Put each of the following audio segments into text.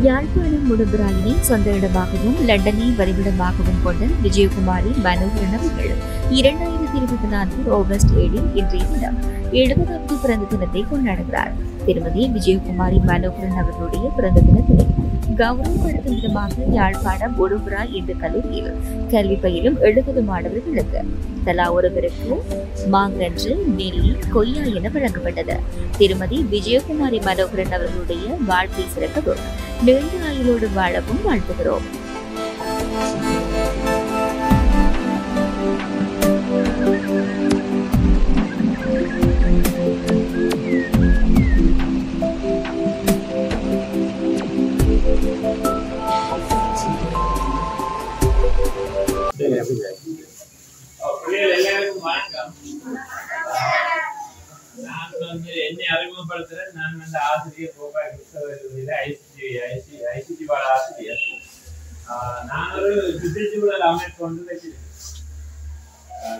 யாழ்ப்பாணம் முடுபுராயினை சொந்த இடமாகவும் லண்டனை வதிவிடமாகவும் கொண்ட விஜயகுமாரி மனோகரன் அவர்கள் 2024 ஆகஸ்ட் 7 இன்றைய தினம் 70வது பிறந்த தினத்தை கொண்டாடுகிறார். திருமதி விஜயகுமாரி மனோகரன் அவர்களுடைய பிறந்த தினத்தை கௌரவப்படுத்தும் விதமாக யாழ்ப்பாணம் முடுபுரா இந்து கல்லூரியில் கல்வி பயிலும் 70 மாணவர்களுக்கு தலா ஒருவருக்கு மாங்கன்று, நெல்லி, கொய்யா என வழங்கப்பட்டது. திருமதி விஜயகுமாரி மனோகரன் அவர்களுடைய வாழ்க்கை சிறக்கவும் நீண்ட ஆயுளோடு வாழவும் வாழ்த்துகிறோம். என்னை அறிமுகப்படுத்துறேன். நான் வந்து ஆசிரியர் கோபாய் கிறிஸ்தவ ஐசிடி பாட ஆசிரியர். நான் ஒரு சுற்றுச்சூழல் அமைப்பு ஒன்று வச்சிருக்கேன்.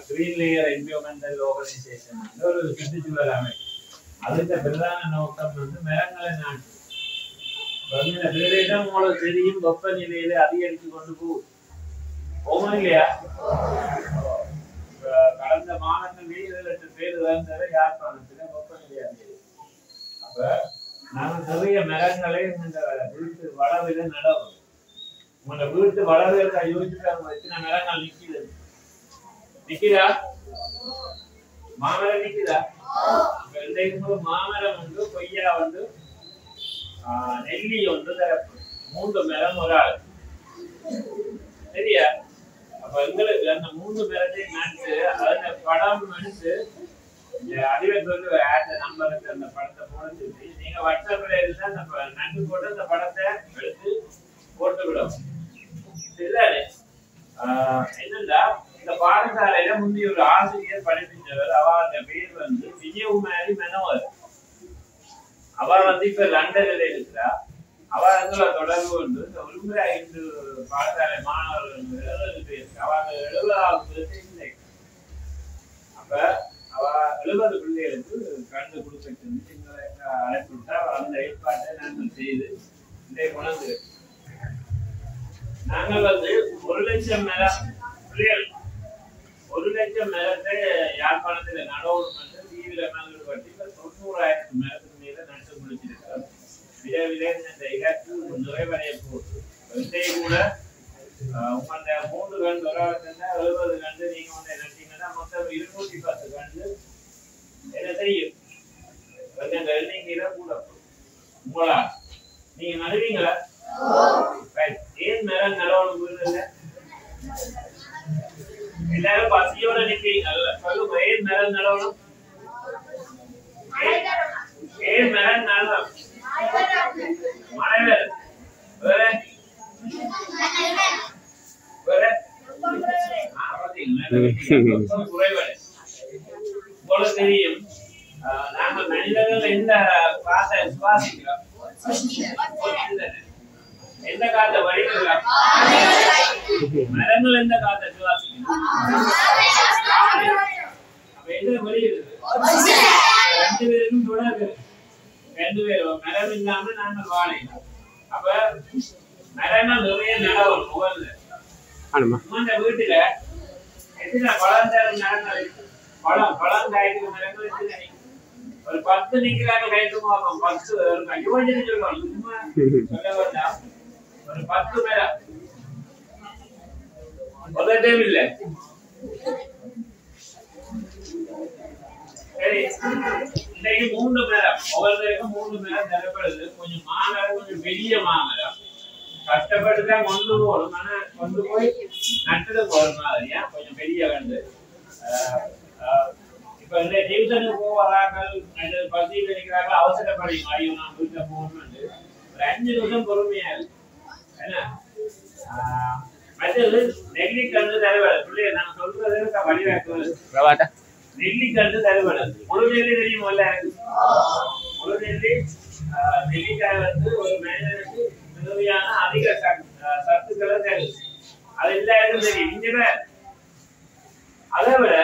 கிரீன் லேயர் என்விரான்மெண்டல் ஆர்கனைசேஷன் ஒரு சுற்றுச்சூழல் அமைப்பு. அதுக்கு பிரதான நோக்கம் வந்து மரங்களை நாட்டு. பிரதேசம் உங்களுக்கு தெரியும், வெப்பநிலையில அதிகரித்து கொண்டு போகும் இல்லையா? கடந்த மாதங்களில் 7-8 பேர் இறந்தது யாழ்ப்பாணத்துல வெப்பநிலை அதிகரிக்கும். அப்ப நாங்கள் நிறைய மரங்களை இந்த வீட்டு வளவில நடவும். உங்களோட வீட்டு வளவில யோசிச்சு எத்தனை மரங்கள் நிக்குதா? மாமரம் நிக்குதா? மாமரம் வந்து கொய்யா வந்து நெல்லி வந்து 3 மரம் ஒரு ஆள் சரியா? அப்ப எங்களுக்கு அந்த 3 மரத்தை நட்டு அந்த படம் எடுத்து அதிபர் வந்து நம்பருக்கு அந்த படத்தை போட சொல்லி நீங்க வாட்ஸ்அப்ல இருந்து அந்த நட்டு போட்டு அந்த படத்தை எடுத்து போட்டு விடும். சரிதானே? என்னன்னா இந்த பாடசாலையில முந்தைய ஒரு ஆசிரியர் படிப்பிச்சவர். அவருடைய பேர் வந்து விஜயகுமாரி மனோகர். அவ வந்து இப்ப லண்டன்ல இருக்கிறா. அவ தொடர்பு கொண்டு இந்த ஒருமுறை 5 பாடசாலை மாணவர்கள் 70 பேர் அவங்க 70வது இல்லை. அப்ப அவ 70 பிள்ளைகளுக்கு கண்டு கொடுத்து அழைப்பு விட்டா அந்த ஏற்பாட்டை நாங்கள் செய்து இன்றைய கொண்டு நாங்கள் வந்து 1 லட்சம் மரம் பிள்ளைகள் 1 லட்சம் மரத்தை யாழ்ப்பாணத்துல நடவும் வந்து தீவிர மரங்கள் பற்றி 90,000 மரத்துக்கு மேல நட்டு முடிச்சிருக்கிறோம். விரைவிலே இந்த இலக்கு நிறைவடைய போகுது. கூட உங்களோட 3 கண்டு ஒரு ஆளுக்குன்னா 70 கண்டு நீங்க வந்து நட்டீங்கன்னா மொத்தம் 210 கண்டு என்ன தெரியும்? கூட உங்களா நீங்க நடுவீங்களா? ஏன் மேல நடவணும் புரியுது? எல்லாரும் பசியோட நிற்பீங்க. சொல்லுங்க, ஏன் மேல நடவணும்? ஏன் மேல நடவணும்? மழை போல தெரியும். நாங்கள் மனிதர்கள் எந்த காற்றை சுவாசிக்கிறோம்? எந்த காற்றை வடிக்கிறோம்? மரங்கள் எந்த காற்றை சுவாசிக்கிறோம்? அப்ப எந்த வெளியிடுது? 2 பேருக்கும் தொடர்பு. 2 பேரும் மரம் இல்லாம நாங்கள் வாழையில. அப்ப மரங்கள் நிறைய நடவணும். உங்க வீட்டுல எத்தனை பழம் தரும் மரங்கள் இருக்கு? பழம் காய்க்கிற மரங்கள் எத்தனை? ஒரு 10 நிக்கிறாங்க கைக்குமா? 10 யோஜனை சொல்லுவாங்க. சும்மா சொல்ல வேண்டாம். ஒரு 10 மரம் ஒரு டைம் இல்ல. சரி, இன்னைக்கு 3 மரம் ஒவ்வொருத்தருக்கும் 3 மரம் தரப்படுது. கொஞ்சம் மாமரம், கொஞ்சம் பெரிய மாமரம் கஷ்டப்பட்டுதான் கொண்டு போகணும். ஆனா கொண்டு போய் நட்டுட்டு போற மாதிரியா கொஞ்சம் பெரிய கண்டு. இப்ப இந்த டிவிஷனுக்கு போவார்கள், பள்ளியில் இருக்கிறார்கள், அவசரப்படுங்க. ஐயோ நான் வீட்டுல போகணும்னு ஒரு 5 நிமிஷம் பொறுமையா இருக்கு. என்ன மற்றது நெல்லிக்கண்டு தருவது பிள்ளைய நான் சொல்றதுக்கு வழிவாக்குவது. நெல்லிக்கண்டு தருவது முழு நெல்லி தெரியுமல்ல? முழு நெல்லி நெல்லிக்காய் வந்து ஒரு மனிதனுக்கு தேவையான அதிக சத்துக்களை தருது. அது எல்லாருக்கும் தெரியும். இங்க அதை விட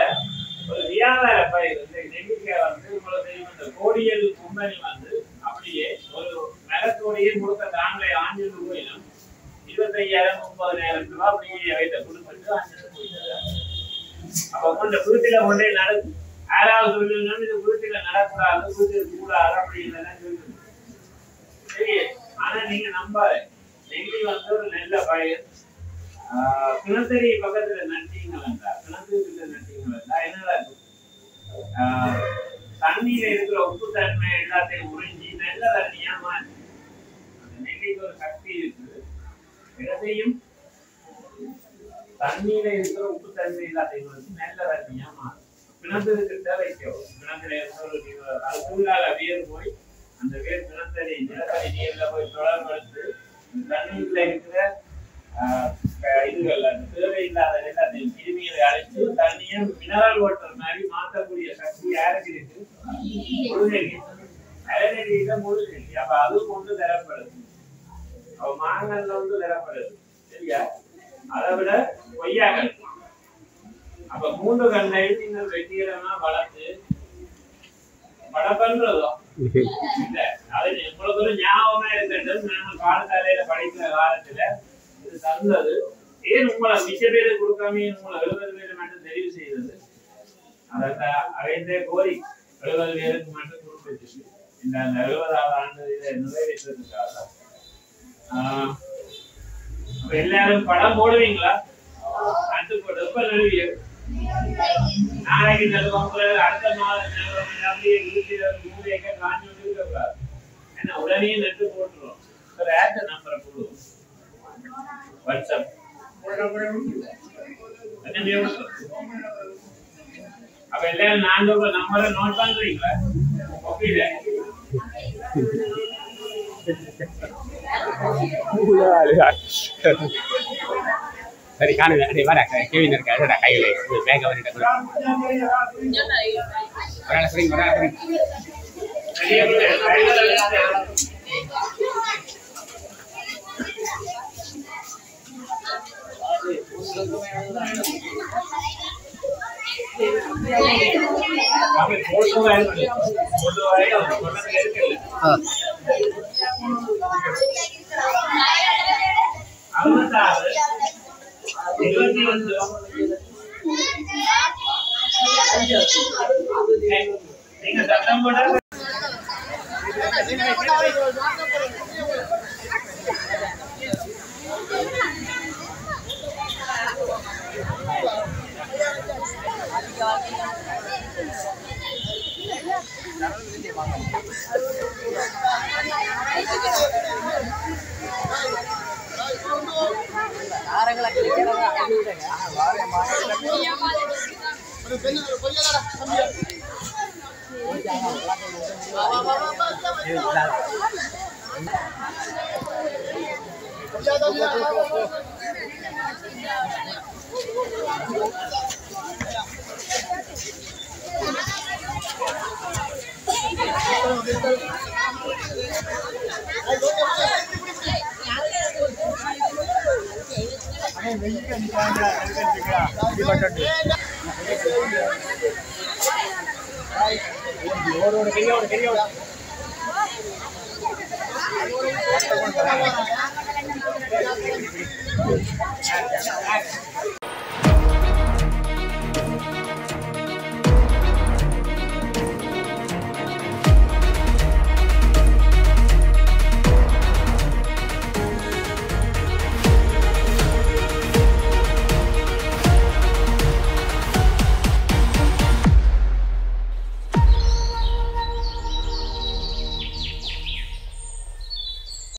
ஒரு வியாபார பயிர் நெல்லிக்காய் வந்து உங்களுக்கு தெரியும். இந்த கோடியல் கும்பனி வந்து அப்படியே ஒரு மர மரத்தோடையே முழுக்க தாங்களே ஆஞ்சிட்டு போயிடும் 25,000 30,000 ரூபாய் அப்படியே வைத்த கொடுத்துட்டு ஆஞ்சிட்டு போயிட்டாங்க. அப்ப கொண்ட வீட்டுல கொண்டே நடக்கு யாராவது சொல்லணும் இது வீட்டுல நடக்கூடாது வீட்டுக்கு கூடாது அப்படின்னு சொல்லுங்க. சரி, ஆனா நீங்க நம்பாரு நெல்லி ஒரு நல்ல பயிர். கிணத்தறி பக்கத்துல நட்டீங்களா கிணத்துல நட்டீங்களா என்னதான் தண்ணீர இருக்கிற உப்பு தன்மை எல்லாத்தையும் உறிஞ்சி நல்ல தண்ணியா மாறி அந்த நெல்லிக்கு ஒரு சக்தி இருக்குது. இடத்தையும் தண்ணீர இருக்கிற உப்பு தன்மை எல்லாத்தையும் உறிஞ்சி நல்ல தண்ணியா மாறும். கிணத்துக்கு தேவைக்கும் கிணத்துல அது சூழலால வேர் போய் அந்த வேர் கிணத்தடி நிலத்தடி நீர்ல போய் தொடர்படுத்து தண்ணீர்ல இருக்கிற இதுகள் தேவையில்லாத எல்லாத்தையும் கிருமிகளை அழைச்சு தண்ணியை மினரல் வாட்டர் மாதிரி மாற்றக்கூடிய சக்தி யாருக்கு இருக்கு? முழுநெல்லி. அலநெல்லியில முழுநெல்லி. அப்ப அதுவும் கொண்டு தரப்படுது. அவ மாங்கல்ல தரப்படுது. சரியா? அதை விட கொய்யாக்கள். அப்ப 3 கண்ணையும் நீங்கள் வெற்றிகரமா வளர்த்து படப்படுறதோ இல்ல அது உங்களுக்கு ஒரு ஞாபகமா இருக்கட்டும். நாங்கள் பாடசாலையில படிக்கிற காலத்துல இது தந்தது ஏன் உங்களை மிச்ச பேரு கொடுக்காம உங்களை 70 பேரை மட்டும் தெரிவு செய்தது. அதைத்தே கோரி 70 பேருக்கு மட்டும் கொடுத்துச்சு. இந்த 70வது ஆண்டு இதை நிறைவேற்றதுக்காக எல்லாரும் படம் போடுவீங்களா? அடுத்து போட்டு எப்ப நடுவீங்க? நாளைக்கு நடுவாங்க அடுத்த மாதம் அப்படியே 3 ஏக்கர் காஞ்சி இருக்கக்கூடாது. ஏன்னா உடனே நட்டு போட்டுருவோம். ஒரு ஆட் நம்பரை போடுவோம் வாட்ஸ்அப். அப்ப எல்லாரும் நான் சொல்ற நம்பரை நோட் பண்றீங்களா? ஓகே சரி காணுங்க அதே வர கேவின் இருக்க கையில பேக்க வந்துட்டு நீங்க சத்தம் போட